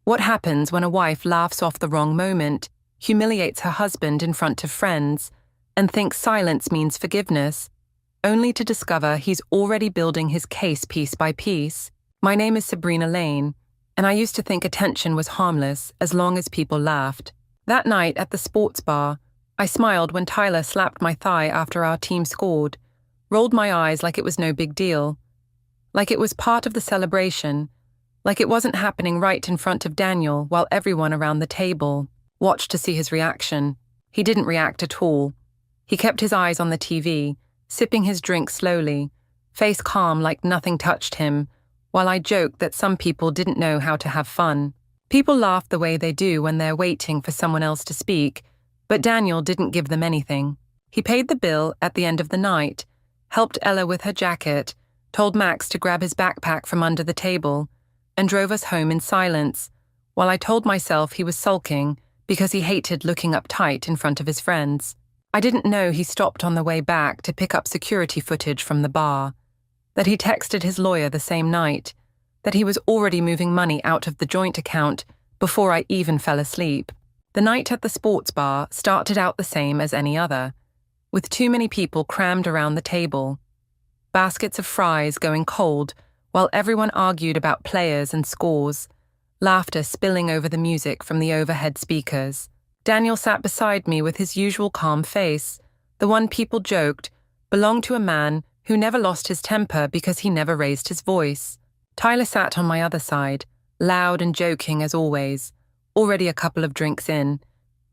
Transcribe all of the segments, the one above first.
What happens when a wife laughs off the wrong moment, humiliates her husband in front of friends, and thinks silence means forgiveness, only to discover he's already building his case piece by piece? My name is Sabrina Lane, and I used to think attention was harmless as long as people laughed. That night at the sports bar, I smiled when Tyler slapped my thigh after our team scored, rolled my eyes like it was no big deal, like it was part of the celebration, like it wasn't happening right in front of Daniel while everyone around the table watched to see his reaction. He didn't react at all. He kept his eyes on the TV, sipping his drink slowly, face calm like nothing touched him, while I joked that some people didn't know how to have fun. People laugh the way they do when they're waiting for someone else to speak, but Daniel didn't give them anything. He paid the bill at the end of the night, helped Ella with her jacket, told Max to grab his backpack from under the table, and drove us home in silence, while I told myself he was sulking because he hated looking uptight in front of his friends. I didn't know he stopped on the way back to pick up security footage from the bar, that he texted his lawyer the same night, that he was already moving money out of the joint account before I even fell asleep. The night at the sports bar started out the same as any other, with too many people crammed around the table, baskets of fries going cold while everyone argued about players and scores, laughter spilling over the music from the overhead speakers. Daniel sat beside me with his usual calm face, the one people joked belonged to a man who never lost his temper because he never raised his voice. Tyler sat on my other side, loud and joking as always, already a couple of drinks in,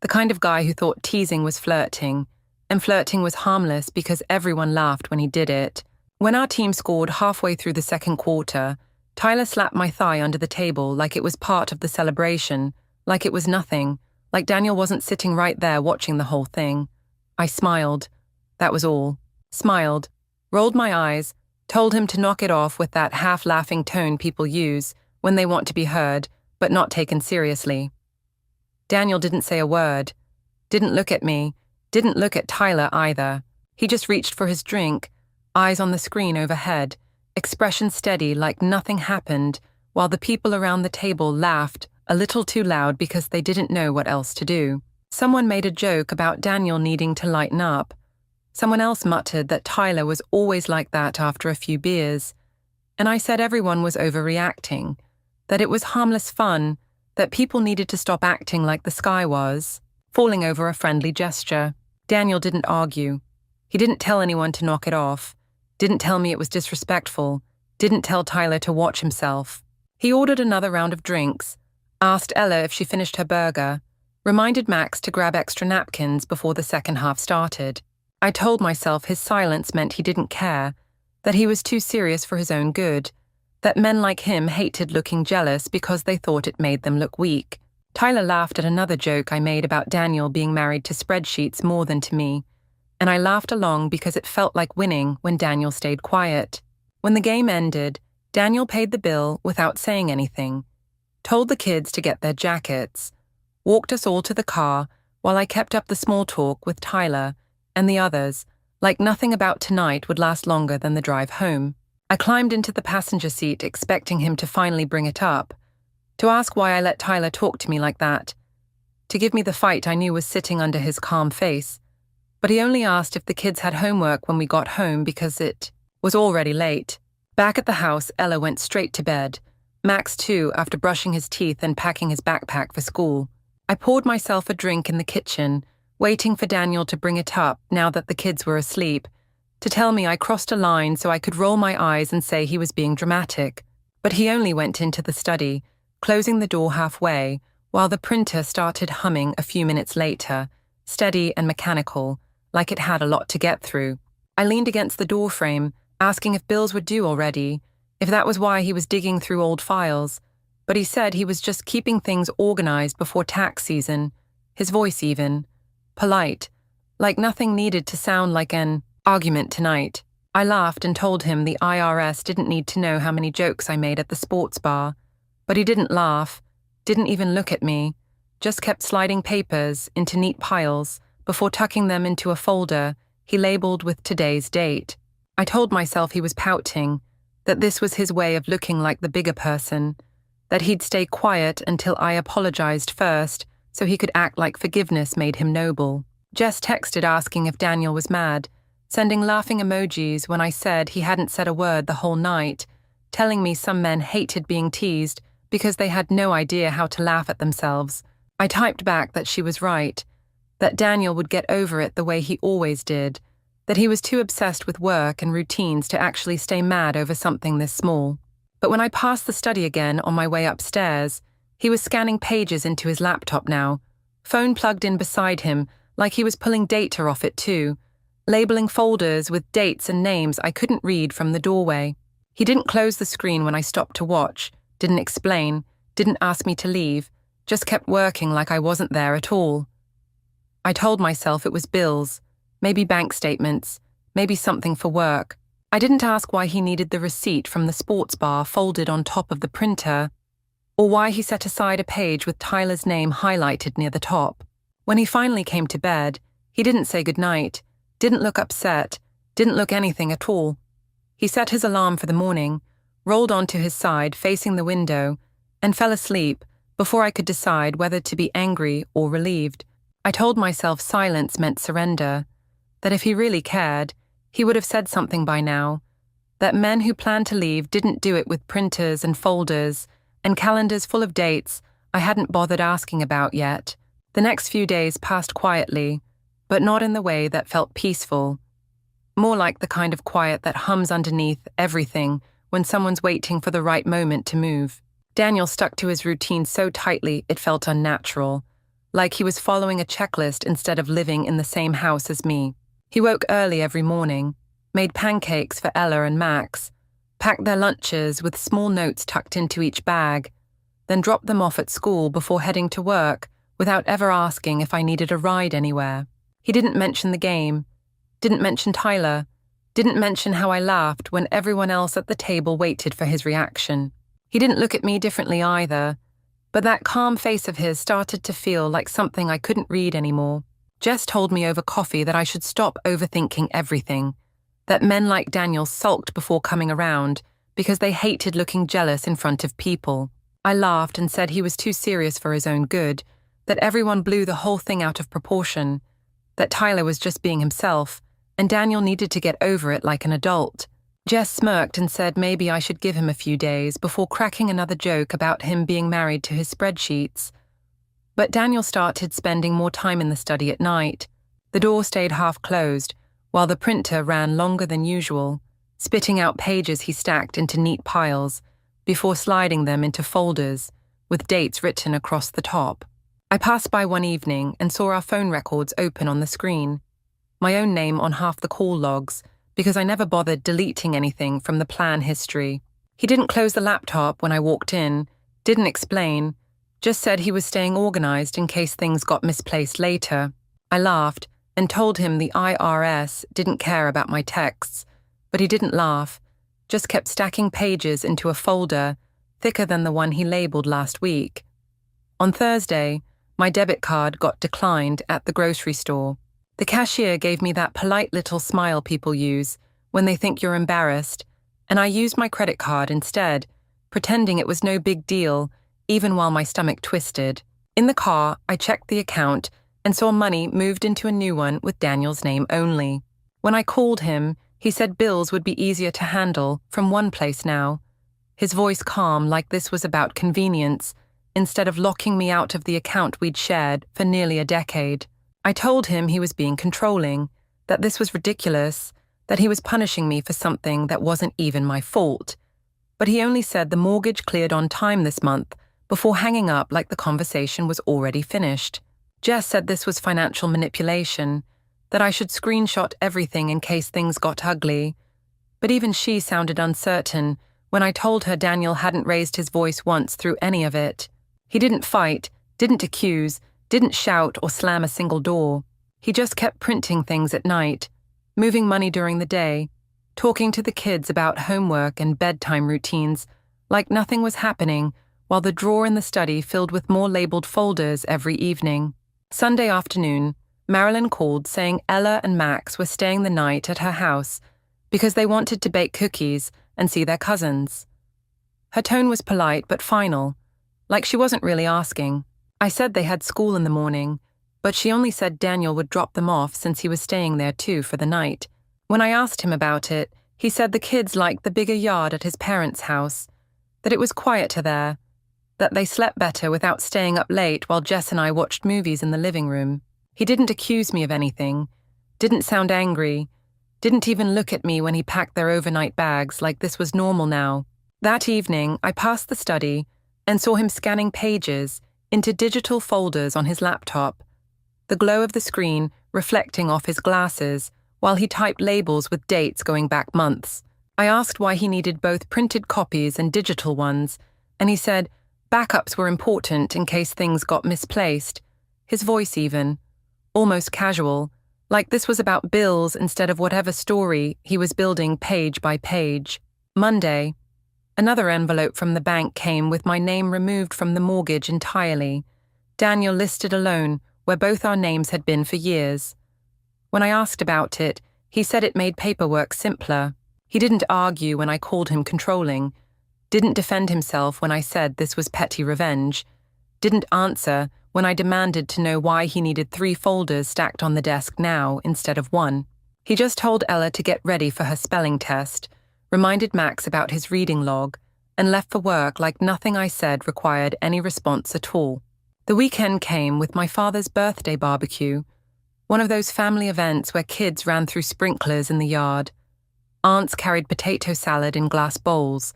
the kind of guy who thought teasing was flirting, and flirting was harmless because everyone laughed when he did it. When our team scored halfway through the second quarter, Tyler slapped my thigh under the table like it was part of the celebration, like it was nothing, like Daniel wasn't sitting right there watching the whole thing. I smiled. That was all. Smiled, rolled my eyes, told him to knock it off with that half-laughing tone people use when they want to be heard, but not taken seriously. Daniel didn't say a word, didn't look at me, didn't look at Tyler either. He just reached for his drink, eyes on the screen overhead, expression steady like nothing happened, while the people around the table laughed a little too loud because they didn't know what else to do. Someone made a joke about Daniel needing to lighten up. Someone else muttered that Tyler was always like that after a few beers, and I said everyone was overreacting, that it was harmless fun, that people needed to stop acting like the sky was, falling over a friendly gesture. Daniel didn't argue. He didn't tell anyone to knock it off, didn't tell me it was disrespectful, didn't tell Tyler to watch himself. He ordered another round of drinks, asked Ella if she finished her burger, reminded Max to grab extra napkins before the second half started. I told myself his silence meant he didn't care, that he was too serious for his own good, that men like him hated looking jealous because they thought it made them look weak. Tyler laughed at another joke I made about Daniel being married to spreadsheets more than to me, and I laughed along because it felt like winning when Daniel stayed quiet. When the game ended, Daniel paid the bill without saying anything, told the kids to get their jackets, walked us all to the car while I kept up the small talk with Tyler and the others, like nothing about tonight would last longer than the drive home. I climbed into the passenger seat expecting him to finally bring it up, to ask why I let Tyler talk to me like that, to give me the fight I knew was sitting under his calm face, but he only asked if the kids had homework when we got home because it was already late. Back at the house, Ella went straight to bed, Max too after brushing his teeth and packing his backpack for school. I poured myself a drink in the kitchen, waiting for Daniel to bring it up now that the kids were asleep, to tell me I crossed a line so I could roll my eyes and say he was being dramatic. But he only went into the study, closing the door halfway, while the printer started humming a few minutes later, steady and mechanical, like it had a lot to get through. I leaned against the door frame, asking if bills were due already, if that was why he was digging through old files, but he said he was just keeping things organized before tax season, his voice even, polite, like nothing needed to sound like an argument tonight. I laughed and told him the IRS didn't need to know how many jokes I made at the sports bar, but he didn't laugh, didn't even look at me, just kept sliding papers into neat piles before tucking them into a folder he labeled with today's date. I told myself he was pouting, that this was his way of looking like the bigger person, that he'd stay quiet until I apologized first so he could act like forgiveness made him noble. Jess texted asking if Daniel was mad, sending laughing emojis when I said he hadn't said a word the whole night, telling me some men hated being teased because they had no idea how to laugh at themselves. I typed back that she was right, that Daniel would get over it the way he always did, that he was too obsessed with work and routines to actually stay mad over something this small. But when I passed the study again on my way upstairs, he was scanning pages into his laptop now, phone plugged in beside him like he was pulling data off it too, labeling folders with dates and names I couldn't read from the doorway. He didn't close the screen when I stopped to watch, didn't explain, didn't ask me to leave, just kept working like I wasn't there at all. I told myself it was bills, maybe bank statements, maybe something for work. I didn't ask why he needed the receipt from the sports bar folded on top of the printer, or why he set aside a page with Tyler's name highlighted near the top. When he finally came to bed, he didn't say goodnight, didn't look upset, didn't look anything at all. He set his alarm for the morning, rolled onto his side facing the window, and fell asleep before I could decide whether to be angry or relieved. I told myself silence meant surrender, that if he really cared, he would have said something by now, that men who planned to leave didn't do it with printers and folders and calendars full of dates I hadn't bothered asking about yet. The next few days passed quietly, but not in the way that felt peaceful. More like the kind of quiet that hums underneath everything when someone's waiting for the right moment to move. Daniel stuck to his routine so tightly it felt unnatural, like he was following a checklist instead of living in the same house as me. He woke early every morning, made pancakes for Ella and Max, packed their lunches with small notes tucked into each bag, then dropped them off at school before heading to work without ever asking if I needed a ride anywhere. He didn't mention the game, didn't mention Tyler, didn't mention how I laughed when everyone else at the table waited for his reaction. He didn't look at me differently either, but that calm face of his started to feel like something I couldn't read anymore. Jess told me over coffee that I should stop overthinking everything, that men like Daniel sulked before coming around because they hated looking jealous in front of people. I laughed and said he was too serious for his own good, that everyone blew the whole thing out of proportion, that Tyler was just being himself, and Daniel needed to get over it like an adult. Jess smirked and said maybe I should give him a few days before cracking another joke about him being married to his spreadsheets. But Daniel started spending more time in the study at night. The door stayed half closed, while the printer ran longer than usual, spitting out pages he stacked into neat piles, before sliding them into folders, with dates written across the top. I passed by one evening and saw our phone records open on the screen, my own name on half the call logs, because I never bothered deleting anything from the plan history. He didn't close the laptop when I walked in, didn't explain, just said he was staying organized in case things got misplaced later. I laughed and told him the IRS didn't care about my texts, but he didn't laugh, just kept stacking pages into a folder thicker than the one he labeled last week. On Thursday, my debit card got declined at the grocery store. The cashier gave me that polite little smile people use when they think you're embarrassed, and I used my credit card instead, pretending it was no big deal, even while my stomach twisted. In the car, I checked the account and saw money moved into a new one with Daniel's name only. When I called him, he said bills would be easier to handle from one place now, his voice calm like this was about convenience, instead of locking me out of the account we'd shared for nearly a decade. I told him he was being controlling, that this was ridiculous, that he was punishing me for something that wasn't even my fault. But he only said the mortgage cleared on time this month, before hanging up like the conversation was already finished. Jess said this was financial manipulation, that I should screenshot everything in case things got ugly. But even she sounded uncertain when I told her Daniel hadn't raised his voice once through any of it. He didn't fight, didn't accuse, didn't shout or slam a single door. He just kept printing things at night, moving money during the day, talking to the kids about homework and bedtime routines, like nothing was happening, while the drawer in the study filled with more labeled folders every evening. Sunday afternoon, Marilyn called saying Ella and Max were staying the night at her house because they wanted to bake cookies and see their cousins. Her tone was polite but final, like she wasn't really asking. I said they had school in the morning, but she only said Daniel would drop them off since he was staying there too for the night. When I asked him about it, he said the kids liked the bigger yard at his parents' house, that it was quieter there, that they slept better without staying up late while Jess and I watched movies in the living room. He didn't accuse me of anything, didn't sound angry, didn't even look at me when he packed their overnight bags like this was normal now. That evening, I passed the study and saw him scanning pages into digital folders on his laptop, the glow of the screen reflecting off his glasses while he typed labels with dates going back months. I asked why he needed both printed copies and digital ones, and he said backups were important in case things got misplaced, his voice even, almost casual, like this was about bills instead of whatever story he was building page by page. Monday, another envelope from the bank came with my name removed from the mortgage entirely. Daniel listed alone, where both our names had been for years. When I asked about it, he said it made paperwork simpler. He didn't argue when I called him controlling, didn't defend himself when I said this was petty revenge, didn't answer when I demanded to know why he needed 3 folders stacked on the desk now instead of 1. He just told Ella to get ready for her spelling test, reminded Max about his reading log, and left for work like nothing I said required any response at all. The weekend came with my father's birthday barbecue, one of those family events where kids ran through sprinklers in the yard. Aunts carried potato salad in glass bowls,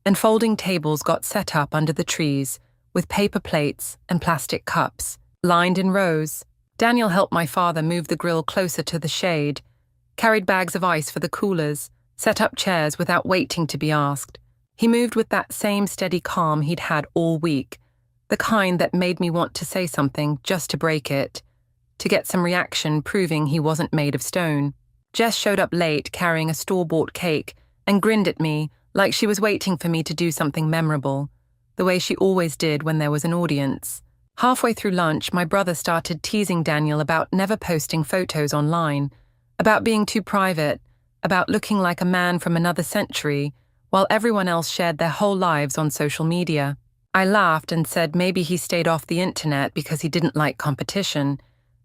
and folding tables got set up under the trees with paper plates and plastic cups, lined in rows. Daniel helped my father move the grill closer to the shade, carried bags of ice for the coolers, set up chairs without waiting to be asked. He moved with that same steady calm he'd had all week, the kind that made me want to say something just to break it, to get some reaction proving he wasn't made of stone. Jess showed up late carrying a store-bought cake and grinned at me like she was waiting for me to do something memorable, the way she always did when there was an audience. Halfway through lunch, my brother started teasing Daniel about never posting photos online, about being too private, about looking like a man from another century, while everyone else shared their whole lives on social media. I laughed and said maybe he stayed off the internet because he didn't like competition,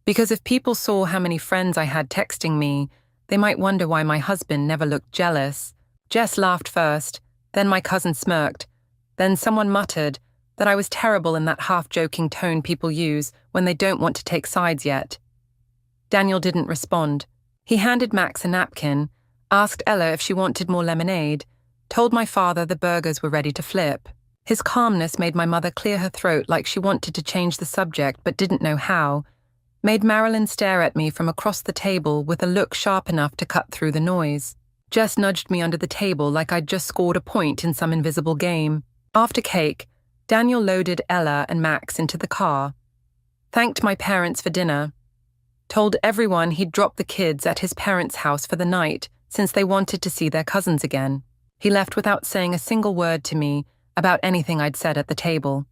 because if people saw how many friends I had texting me, they might wonder why my husband never looked jealous. Jess laughed first, then my cousin smirked, then someone muttered that I was terrible in that half-joking tone people use when they don't want to take sides yet. Daniel didn't respond. He handed Max a napkin, asked Ella if she wanted more lemonade, told my father the burgers were ready to flip. His calmness made my mother clear her throat like she wanted to change the subject but didn't know how, made Marilyn stare at me from across the table with a look sharp enough to cut through the noise. Jess nudged me under the table like I'd just scored a point in some invisible game. After cake, Daniel loaded Ella and Max into the car, thanked my parents for dinner, told everyone he'd dropped the kids at his parents' house for the night since they wanted to see their cousins again. He left without saying a single word to me about anything I'd said at the table.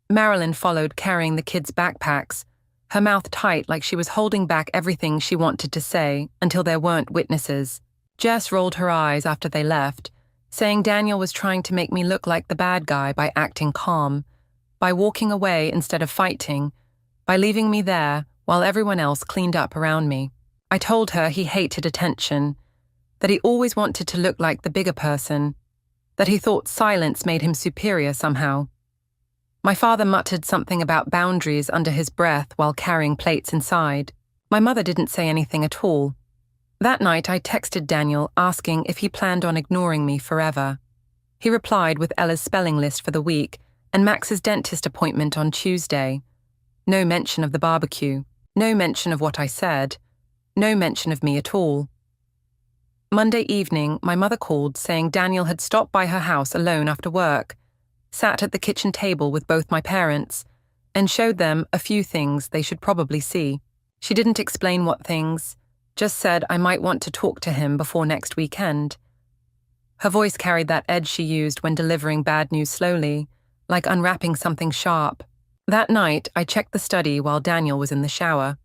Marilyn followed carrying the kids' backpacks, her mouth tight like she was holding back everything she wanted to say until there weren't witnesses. Jess rolled her eyes after they left, saying Daniel was trying to make me look like the bad guy by acting calm, by walking away instead of fighting, by leaving me there while everyone else cleaned up around me. I told her he hated attention, that he always wanted to look like the bigger person, that he thought silence made him superior somehow. My father muttered something about boundaries under his breath while carrying plates inside. My mother didn't say anything at all. That night I texted Daniel asking if he planned on ignoring me forever. He replied with Ella's spelling list for the week and Max's dentist appointment on Tuesday. No mention of the barbecue, no mention of what I said, no mention of me at all. Monday evening, my mother called saying Daniel had stopped by her house alone after work, sat at the kitchen table with both my parents, and showed them a few things they should probably see. She didn't explain what things, just said I might want to talk to him before next weekend. Her voice carried that edge she used when delivering bad news slowly, like unwrapping something sharp. That night, I checked the study while Daniel was in the shower.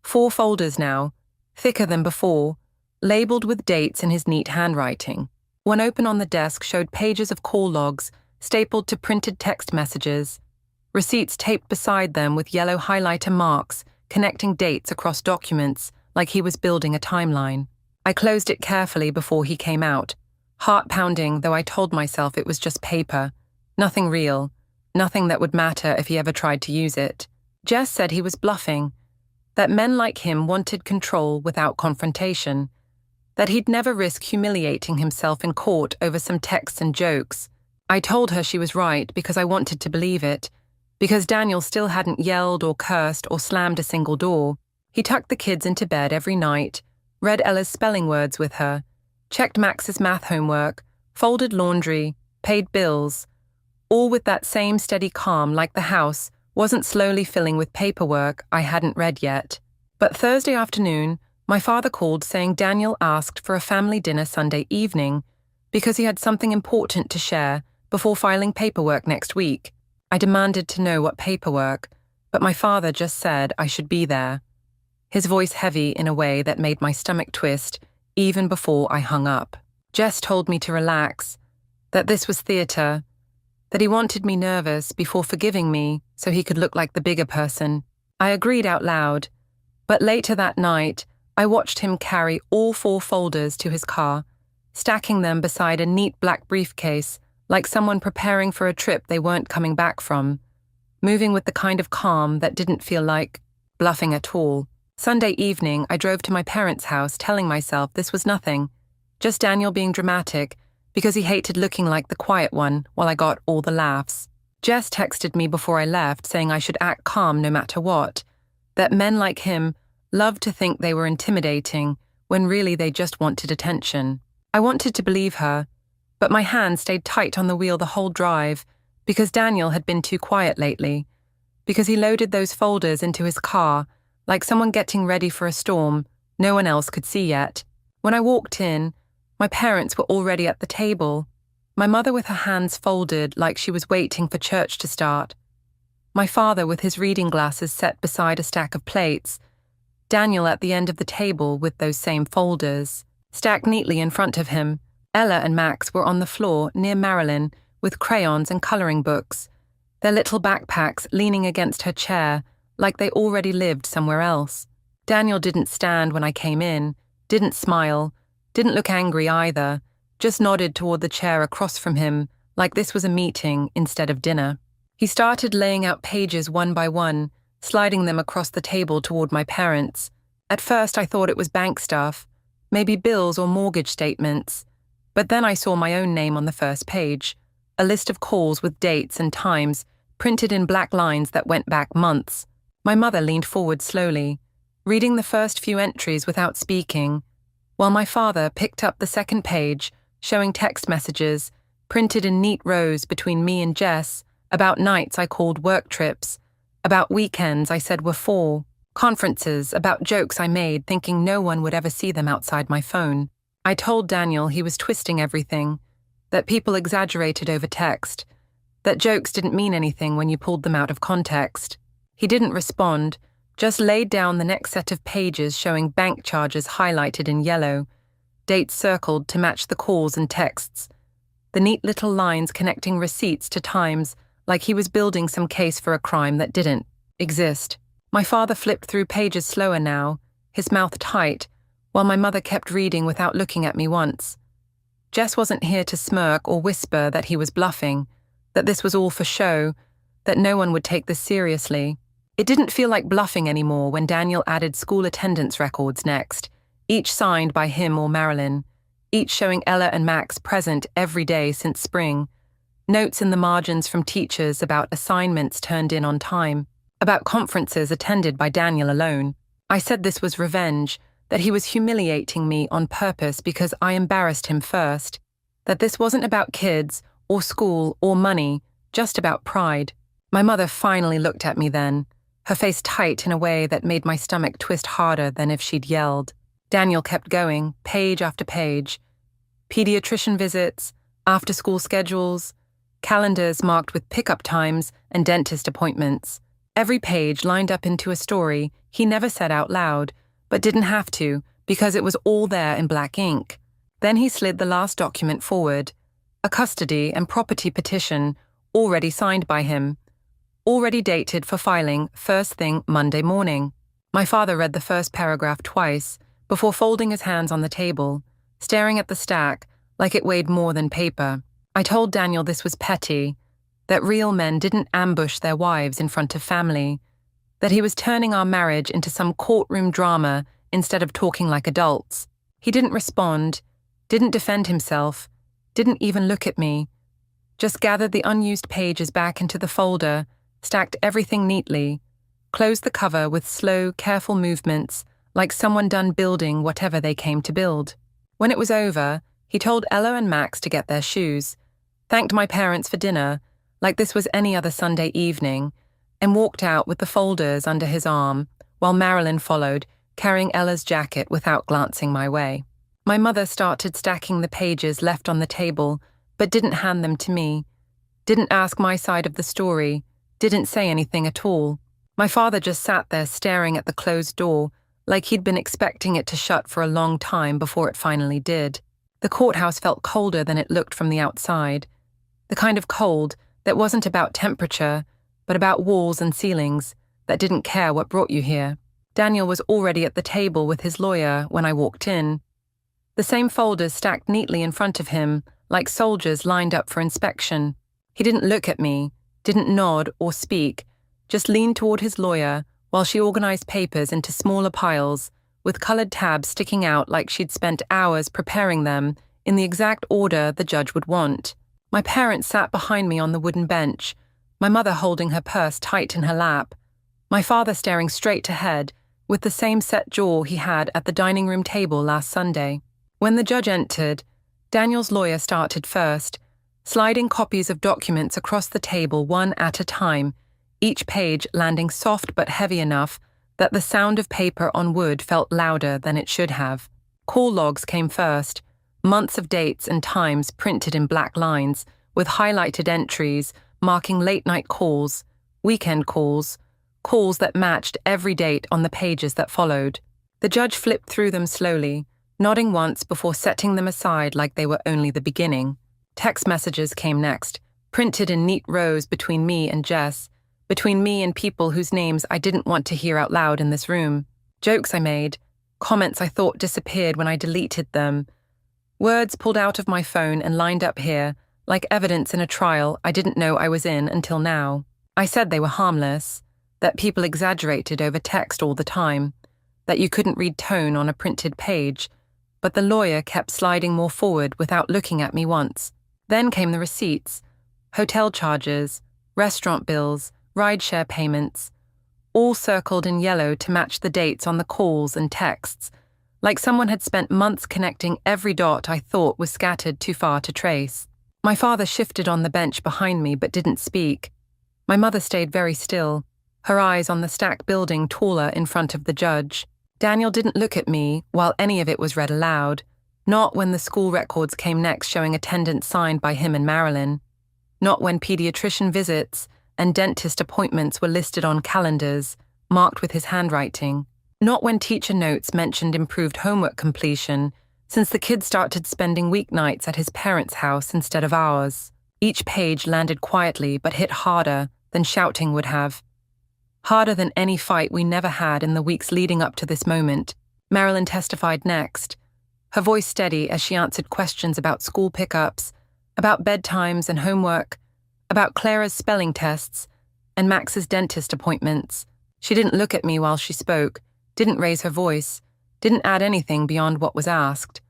4 folders now, thicker than before, labeled with dates in his neat handwriting. One open on the desk showed pages of call logs stapled to printed text messages, receipts taped beside them with yellow highlighter marks connecting dates across documents like he was building a timeline. I closed it carefully before he came out, heart pounding though I told myself it was just paper, nothing real, nothing that would matter if he ever tried to use it. Jess said he was bluffing, that men like him wanted control without confrontation, that he'd never risk humiliating himself in court over some texts and jokes. I told her she was right because I wanted to believe it, because Daniel still hadn't yelled or cursed or slammed a single door. He tucked the kids into bed every night, read Ella's spelling words with her, checked Max's math homework, folded laundry, paid bills, all with that same steady calm like the house wasn't slowly filling with paperwork I hadn't read yet. But Thursday afternoon, my father called saying Daniel asked for a family dinner Sunday evening because he had something important to share before filing paperwork next week. I demanded to know what paperwork, but my father just said I should be there, his voice heavy in a way that made my stomach twist even before I hung up. Jess told me to relax, that this was theatre, that he wanted me nervous before forgiving me so he could look like the bigger person. I agreed out loud, but later that night, I watched him carry all 4 folders to his car, stacking them beside a neat black briefcase like someone preparing for a trip they weren't coming back from, moving with the kind of calm that didn't feel like bluffing at all. Sunday evening, I drove to my parents' house telling myself this was nothing, just Daniel being dramatic because he hated looking like the quiet one while I got all the laughs. Jess texted me before I left saying I should act calm no matter what, that men like him loved to think they were intimidating when really they just wanted attention. I wanted to believe her, but my hand stayed tight on the wheel the whole drive because Daniel had been too quiet lately, because he loaded those folders into his car like someone getting ready for a storm no one else could see yet. When I walked in, my parents were already at the table, my mother with her hands folded like she was waiting for church to start, my father with his reading glasses set beside a stack of plates, Daniel at the end of the table with those same folders, stacked neatly in front of him. Ella and Max were on the floor near Marilyn with crayons and colouring books, their little backpacks leaning against her chair like they already lived somewhere else. Daniel didn't stand when I came in, didn't smile, didn't look angry either, just nodded toward the chair across from him like this was a meeting instead of dinner. He started laying out pages one by one, sliding them across the table toward my parents. At first I thought it was bank stuff, maybe bills or mortgage statements, but then I saw my own name on the first page, a list of calls with dates and times printed in black lines that went back months. My mother leaned forward slowly, reading the first few entries without speaking, while my father picked up the second page, showing text messages, printed in neat rows between me and Jess, about nights I called work trips, about weekends I said were for, conferences, about jokes I made thinking no one would ever see them outside my phone. I told Daniel he was twisting everything, that people exaggerated over text, that jokes didn't mean anything when you pulled them out of context. He didn't respond, just laid down the next set of pages showing bank charges highlighted in yellow, dates circled to match the calls and texts, the neat little lines connecting receipts to times like he was building some case for a crime that didn't exist. My father flipped through pages slower now, his mouth tight, while my mother kept reading without looking at me once. Jess wasn't here to smirk or whisper that he was bluffing, that this was all for show, that no one would take this seriously. It didn't feel like bluffing anymore when Daniel added school attendance records next, each signed by him or Marilyn, each showing Ella and Max present every day since spring, notes in the margins from teachers about assignments turned in on time, about conferences attended by Daniel alone. I said this was revenge, that he was humiliating me on purpose because I embarrassed him first, that this wasn't about kids or school or money, just about pride. My mother finally looked at me then, her face tight in a way that made my stomach twist harder than if she'd yelled. Daniel kept going, page after page. Pediatrician visits, after-school schedules, calendars marked with pickup times and dentist appointments. Every page lined up into a story he never said out loud, but didn't have to because it was all there in black ink. Then he slid the last document forward, a custody and property petition already signed by him, already dated for filing first thing Monday morning. My father read the first paragraph twice before folding his hands on the table, staring at the stack like it weighed more than paper. I told Daniel this was petty, that real men didn't ambush their wives in front of family, that he was turning our marriage into some courtroom drama instead of talking like adults. He didn't respond, didn't defend himself, didn't even look at me, just gathered the unused pages back into the folder, stacked everything neatly, closed the cover with slow, careful movements like someone done building whatever they came to build. When it was over, he told Ella and Max to get their shoes, thanked my parents for dinner, like this was any other Sunday evening, and walked out with the folders under his arm, while Marilyn followed, carrying Ella's jacket without glancing my way. My mother started stacking the pages left on the table, but didn't hand them to me, didn't ask my side of the story, didn't say anything at all. My father just sat there staring at the closed door, like he'd been expecting it to shut for a long time before it finally did. The courthouse felt colder than it looked from the outside, the kind of cold that wasn't about temperature, but about walls and ceilings that didn't care what brought you here. Daniel was already at the table with his lawyer when I walked in. The same folders stacked neatly in front of him, like soldiers lined up for inspection. He didn't look at me, didn't nod or speak, just leaned toward his lawyer while she organized papers into smaller piles, with colored tabs sticking out like she'd spent hours preparing them in the exact order the judge would want. My parents sat behind me on the wooden bench, my mother holding her purse tight in her lap, my father staring straight ahead with the same set jaw he had at the dining room table last Sunday. When the judge entered, Daniel's lawyer started first, sliding copies of documents across the table one at a time, each page landing soft but heavy enough that the sound of paper on wood felt louder than it should have. Call logs came first, months of dates and times printed in black lines, with highlighted entries marking late-night calls, weekend calls, calls that matched every date on the pages that followed. The judge flipped through them slowly, nodding once before setting them aside like they were only the beginning. Text messages came next, printed in neat rows between me and Jess, between me and people whose names I didn't want to hear out loud in this room. Jokes I made, comments I thought disappeared when I deleted them, words pulled out of my phone and lined up here, like evidence in a trial I didn't know I was in until now. I said they were harmless, that people exaggerated over text all the time, that you couldn't read tone on a printed page, but the lawyer kept sliding more forward without looking at me once. Then came the receipts, hotel charges, restaurant bills, rideshare payments, all circled in yellow to match the dates on the calls and texts, like someone had spent months connecting every dot I thought was scattered too far to trace. My father shifted on the bench behind me but didn't speak. My mother stayed very still, her eyes on the stack building taller in front of the judge. Daniel didn't look at me while any of it was read aloud, not when the school records came next showing attendance signed by him and Marilyn, not when pediatrician visits and dentist appointments were listed on calendars, marked with his handwriting, not when teacher notes mentioned improved homework completion, since the kid started spending weeknights at his parents' house instead of ours. Each page landed quietly but hit harder than shouting would have. Harder than any fight we never had in the weeks leading up to this moment. Marilyn testified next, her voice steady as she answered questions about school pickups, about bedtimes and homework, about Clara's spelling tests, and Max's dentist appointments. She didn't look at me while she spoke, didn't raise her voice, didn't add anything beyond what was asked.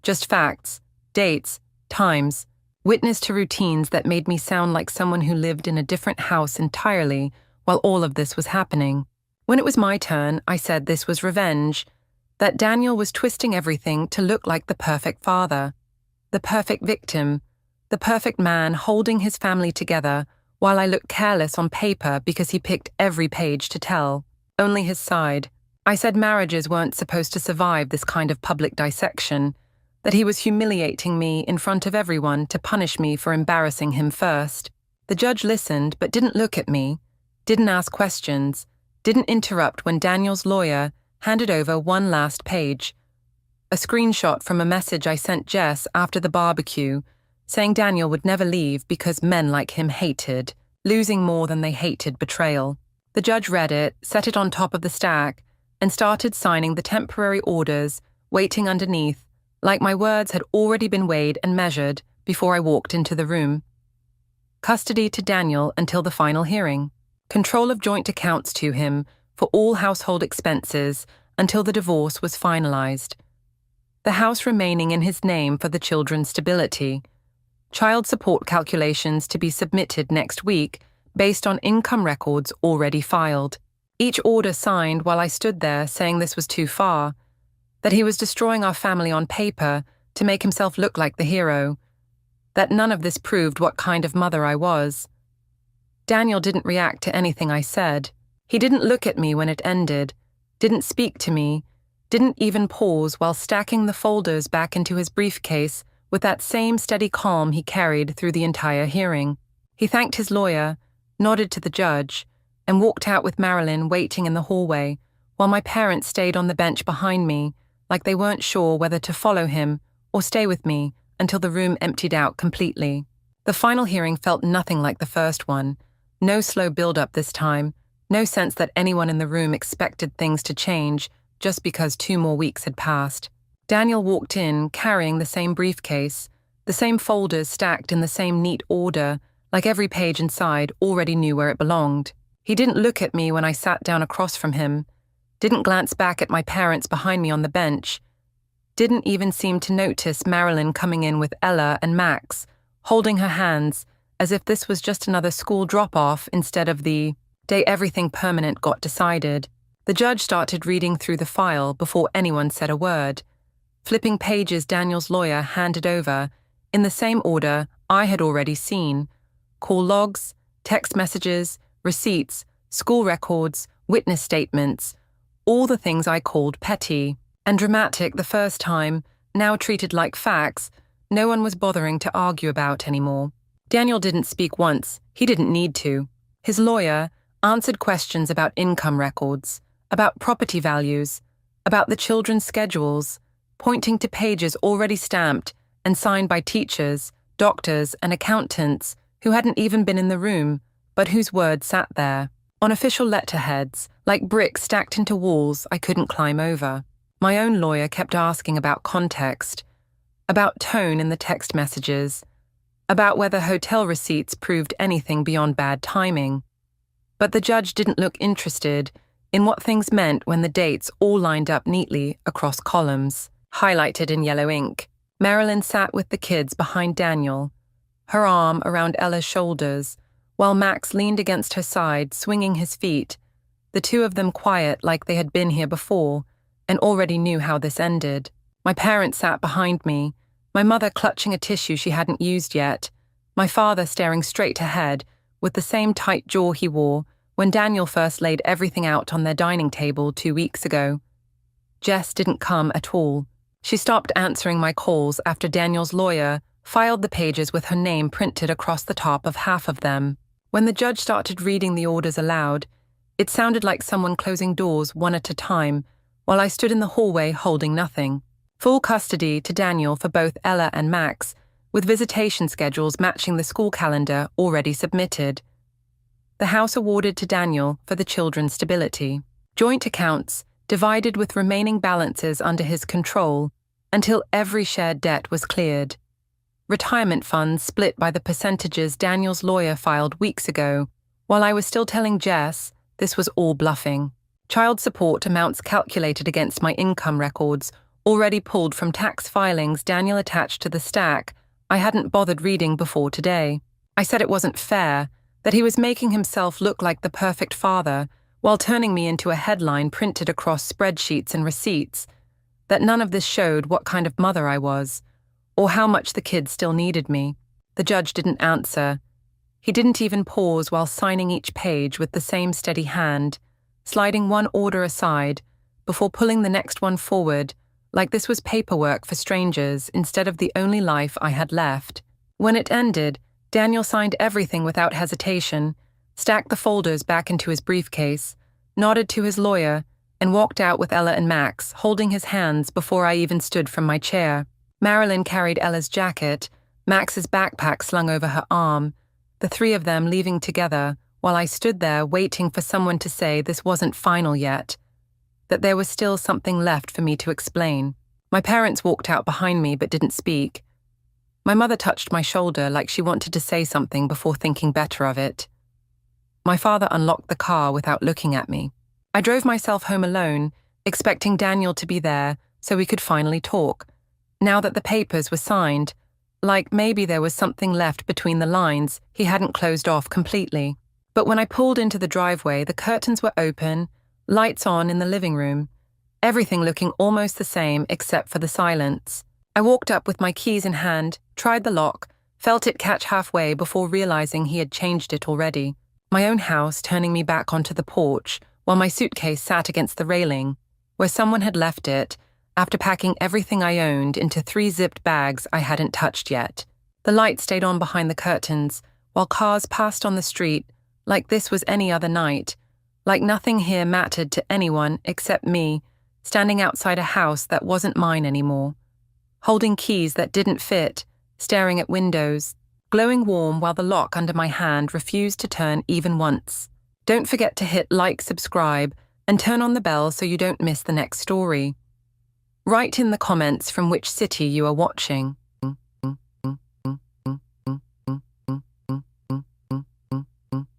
Just facts, dates, times, witness to routines that made me sound like someone who lived in a different house entirely while all of this was happening. When it was my turn, I said this was revenge, that Daniel was twisting everything to look like the perfect father, the perfect victim, the perfect man holding his family together while I looked careless on paper because he picked every page to tell. Only his side. I said marriages weren't supposed to survive this kind of public dissection, that he was humiliating me in front of everyone to punish me for embarrassing him first. The judge listened but didn't look at me, didn't ask questions, didn't interrupt when Daniel's lawyer handed over one last page, a screenshot from a message I sent Jess after the barbecue, saying Daniel would never leave because men like him hated, losing more than they hated betrayal. The judge read it, set it on top of the stack, and started signing the temporary orders, waiting underneath, like my words had already been weighed and measured before I walked into the room. Custody to Daniel until the final hearing. Control of joint accounts to him for all household expenses until the divorce was finalized. The house remaining in his name for the children's stability. Child support calculations to be submitted next week based on income records already filed. Each order signed while I stood there saying this was too far, that he was destroying our family on paper to make himself look like the hero, that none of this proved what kind of mother I was. Daniel didn't react to anything I said. He didn't look at me when it ended, didn't speak to me, didn't even pause while stacking the folders back into his briefcase with that same steady calm he carried through the entire hearing. He thanked his lawyer, nodded to the judge, and walked out with Marilyn waiting in the hallway, while my parents stayed on the bench behind me, like they weren't sure whether to follow him or stay with me until the room emptied out completely. The final hearing felt nothing like the first one. No slow build-up this time, no sense that anyone in the room expected things to change just because 2 more weeks had passed. Daniel walked in carrying the same briefcase, the same folders stacked in the same neat order, like every page inside already knew where it belonged. He didn't look at me when I sat down across from him, didn't glance back at my parents behind me on the bench, didn't even seem to notice Marilyn coming in with Ella and Max, holding her hands as if this was just another school drop-off instead of the day everything permanent got decided. The judge started reading through the file before anyone said a word, flipping pages Daniel's lawyer handed over in the same order I had already seen: call logs, text messages, receipts, school records, witness statements, all the things I called petty and dramatic the first time, now treated like facts no one was bothering to argue about anymore. Daniel didn't speak once. He didn't need to. His lawyer answered questions about income records, about property values, about the children's schedules, pointing to pages already stamped and signed by teachers, doctors, and accountants who hadn't even been in the room, but whose words sat there, on official letterheads, like bricks stacked into walls I couldn't climb over. My own lawyer kept asking about context, about tone in the text messages, about whether hotel receipts proved anything beyond bad timing. But the judge didn't look interested in what things meant when the dates all lined up neatly across columns, highlighted in yellow ink. Marilyn sat with the kids behind Daniel, her arm around Ella's shoulders, while Max leaned against her side, swinging his feet, the two of them quiet like they had been here before and already knew how this ended. My parents sat behind me, my mother clutching a tissue she hadn't used yet, my father staring straight ahead with the same tight jaw he wore when Daniel first laid everything out on their dining table 2 weeks ago. Jess didn't come at all. She stopped answering my calls after Daniel's lawyer filed the pages with her name printed across the top of half of them. When the judge started reading the orders aloud, it sounded like someone closing doors one at a time while I stood in the hallway holding nothing. Full custody to Daniel for both Ella and Max, with visitation schedules matching the school calendar already submitted. The house awarded to Daniel for the children's stability. Joint accounts divided with remaining balances under his control until every shared debt was cleared. Retirement funds split by the percentages Daniel's lawyer filed weeks ago, while I was still telling Jess this was all bluffing. Child support amounts calculated against my income records, already pulled from tax filings Daniel attached to the stack I hadn't bothered reading before today. I said it wasn't fair, that he was making himself look like the perfect father while turning me into a headline printed across spreadsheets and receipts, that none of this showed what kind of mother I was, or how much the kids still needed me. The judge didn't answer. He didn't even pause while signing each page with the same steady hand, sliding one order aside before pulling the next one forward, like this was paperwork for strangers instead of the only life I had left. When it ended, Daniel signed everything without hesitation, stacked the folders back into his briefcase, nodded to his lawyer, and walked out with Ella and Max, holding his hands before I even stood from my chair. Marilyn carried Ella's jacket, Max's backpack slung over her arm, the three of them leaving together while I stood there waiting for someone to say this wasn't final yet, that there was still something left for me to explain. My parents walked out behind me but didn't speak. My mother touched my shoulder like she wanted to say something before thinking better of it. My father unlocked the car without looking at me. I drove myself home alone, expecting Daniel to be there so we could finally talk. Now that the papers were signed, like maybe there was something left between the lines he hadn't closed off completely. But when I pulled into the driveway, the curtains were open, lights on in the living room, everything looking almost the same except for the silence. I walked up with my keys in hand, tried the lock, felt it catch halfway before realizing he had changed it already. My own house turning me back onto the porch while my suitcase sat against the railing, where someone had left it after packing everything I owned into 3 zipped bags I hadn't touched yet. The light stayed on behind the curtains while cars passed on the street like this was any other night, like nothing here mattered to anyone except me, standing outside a house that wasn't mine anymore, holding keys that didn't fit, staring at windows, glowing warm while the lock under my hand refused to turn even once. Don't forget to hit like, subscribe, and turn on the bell so you don't miss the next story. Write in the comments from which city you are watching.